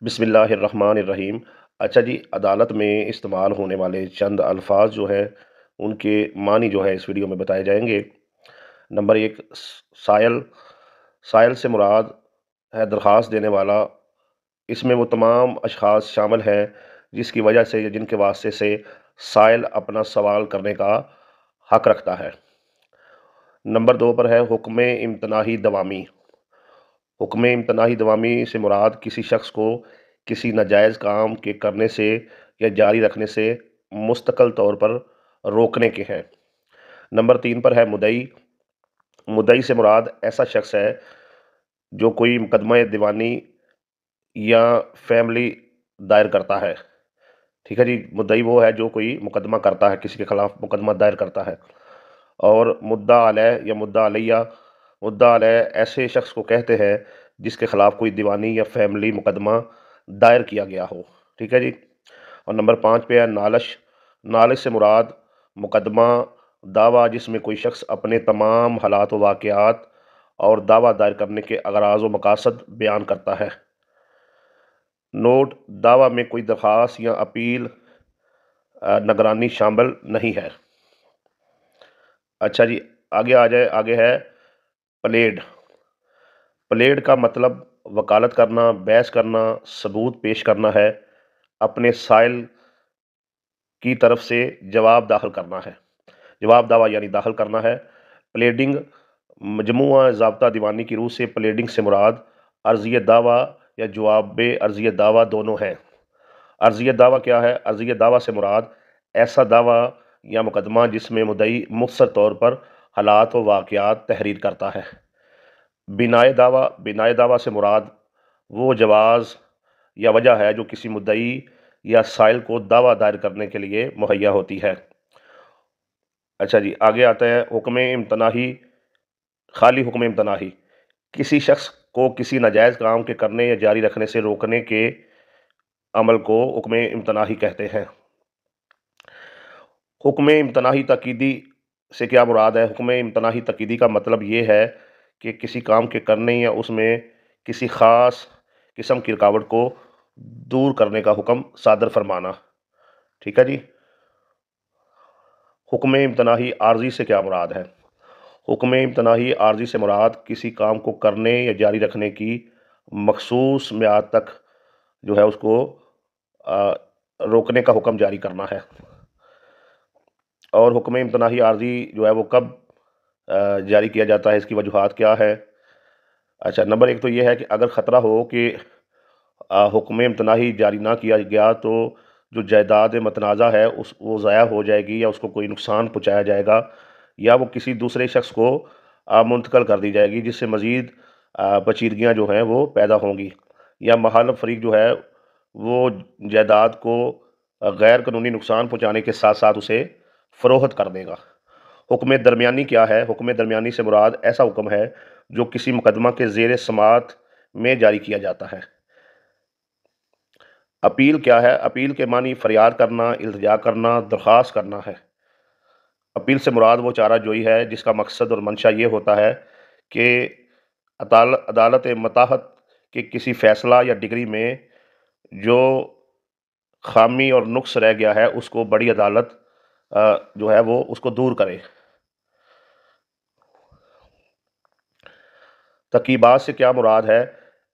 بسم اللہ الرحمن الرحیم۔ اچھا جی، عدالت میں استعمال ہونے والے چند الفاظ جو ہیں ان کے معنی جو ہے اس ویڈیو میں بتائے جائیں گے۔ نمبر ایک، سائل۔ سائل سے مراد ہے درخواست دینے والا۔ اس میں وہ تمام اشخاص شامل ہیں جس کی وجہ سے یا جن کے واسطے سے سائل اپنا سوال کرنے کا حق رکھتا ہے۔ نمبر دو پر ہے حکم امتناعی دوامی۔ حکم امتناعی دوامی سے مراد کسی شخص کو کسی ناجائز کام کے کرنے سے یا جاری رکھنے سے مستقل طور پر روکنے کے ہیں۔ نمبر تین پر ہے مدعی۔ مدعی سے مراد ایسا شخص ہے جو کوئی مقدمہ دیوانی یا فیملی دائر کرتا ہے۔ ٹھیک ہے جی، مدعی وہ ہے جو کوئی مقدمہ کرتا ہے، کسی کے خلاف مقدمہ دائر کرتا ہے۔ اور مدعا علیہ یا مدعا علیہ، مدعا علیہ ایسے شخص کو کہتے ہیں جس کے خلاف کوئی دیوانی یا فیملی مقدمہ دائر کیا گیا ہو۔ ٹھیک ہے جی۔ اور نمبر پانچ پہ ہے نالش۔ نالش سے مراد مقدمہ دعویٰ جس میں کوئی شخص اپنے تمام حالات و واقعات اور دعویٰ دائر کرنے کے اغراض و مقاصد بیان کرتا ہے۔ نوٹ: دعویٰ میں کوئی درخواست یا اپیل نگرانی شامل نہیں ہے۔ اچھا جی، آگے ہے پلیڈ۔ پلیڈ کا مطلب وکالت کرنا، بحث کرنا، ثبوت پیش کرنا ہے، اپنے سائل کی طرف سے جواب داخل کرنا ہے۔ جواب دعویٰ یعنی داخل کرنا ہے۔ پلیڈنگ مجموعہ ضابطہ دیوانی کی روح سے پلیڈنگ سے مراد عرضی دعویٰ یا جواب عرضی دعویٰ دونوں ہیں۔ عرضی دعویٰ کیا ہے؟ عرضی دعویٰ سے مراد ایسا دعویٰ یا مقدمہ جس میں مدعی مختصر طور پر حالات و واقعات تحریر کرتا ہے۔ بنائے دعویٰ۔ بنائے دعویٰ سے مراد وہ جواز یا وجہ ہے جو کسی مدعی یا سائل کو دعویٰ دائر کرنے کے لیے مہیا ہوتی ہے۔ اچھا جی، آگے آتا ہے حکم امتناعی۔ خالی حکم امتناعی کسی شخص کو کسی ناجائز کام کے کرنے یا جاری رکھنے سے روکنے کے عمل کو حکم امتناعی کہتے ہیں۔ حکم امتناعی تاکیدی سے کیا مراد ہے؟ حکم امتناعی تاکیدی کا مطلب یہ ہے کہ کسی کام کے کرنے یا اس میں کسی خاص قسم کی رکاوٹ کو دور کرنے کا حکم صادر فرمانا۔ ٹھیک ہے جی۔ حکم امتناعی عارضی سے کیا مراد ہے؟ حکم امتناعی عارضی سے مراد کسی کام کو کرنے یا جاری رکھنے کی مخصوص میعاد تک جو ہے اس کو روکنے کا حکم جاری کرنا ہے۔ اور حکم امتناعی عارضی جو ہے وہ کب جاری کیا جاتا ہے، اس کی وجوہات کیا ہے؟ اچھا، نمبر ایک تو یہ ہے کہ اگر خطرہ ہو کہ حکم امتناعی جاری نہ کیا گیا تو جو جائیداد متنازع ہے وہ ضائع ہو جائے گی یا اس کو کوئی نقصان پہنچایا جائے گا یا وہ کسی دوسرے شخص کو منتقل کر دی جائے گی، جس سے مزید پیچیدگیاں جو ہیں وہ پیدا ہوں گی، یا مخالف فریق جو ہے وہ جائیداد کو غیر قانونی نقصان پہنچانے کے ساتھ ساتھ اسے فروخت کر دے گا۔ حکم درمیانی کیا ہے؟ حکم درمیانی سے مراد ایسا حکم ہے جو کسی مقدمہ کے زیر سماعت میں جاری کیا جاتا ہے۔ اپیل کیا ہے؟ اپیل کے معنی فریاد کرنا، التجا کرنا، درخواست کرنا ہے۔ اپیل سے مراد وہ چارہ جوئی ہے جس کا مقصد اور منشا یہ ہوتا ہے کہ عدالت متحد کے کسی فیصلہ یا ڈگری میں جو خامی اور نقص رہ گیا ہے اس کو بڑی عدالت جو ہے وہ اس کو دور کرے۔ تقیبات سے کیا مراد ہے؟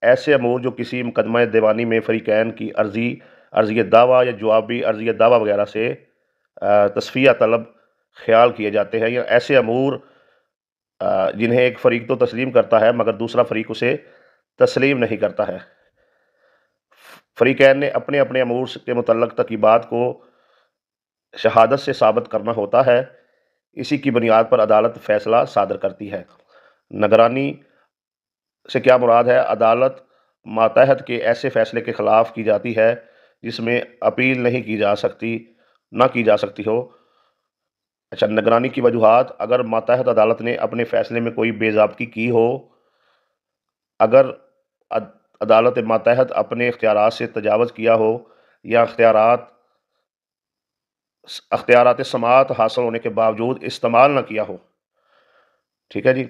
ایسے امور جو کسی مقدمہ دیوانی میں فریقین کی عرضی دعویٰ یا جوابی عرضی دعویٰ وغیرہ سے تصفیہ طلب خیال کیے جاتے ہیں، یا ایسے امور جنہیں ایک فریق تو تسلیم کرتا ہے مگر دوسرا فریق اسے تسلیم نہیں کرتا ہے۔ فریقین نے اپنے اپنے امور کے متعلق تقیبات کو شہادت سے ثابت کرنا ہوتا ہے، اسی کی بنیاد پر عدالت فیصلہ صادر کرتی ہے۔ نگرانی سے کیا مراد ہے؟ عدالت ماتحت کے ایسے فیصلے کے خلاف کی جاتی ہے جس میں اپیل نہ کی جا سکتی ہو۔ اچھا، نگرانی کی وجوہات: اگر ماتحت عدالت نے اپنے فیصلے میں کوئی بے ضابطگی کی ہو، اگر عدالت ماتحت اپنے اختیارات سے تجاوز کیا ہو یا اختیارات سماعت حاصل ہونے کے باوجود استعمال نہ کیا ہو۔ ٹھیک ہے جی۔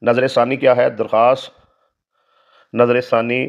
نظر ثانی کیا ہے؟ درخواست۔ نظر ثانی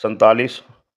47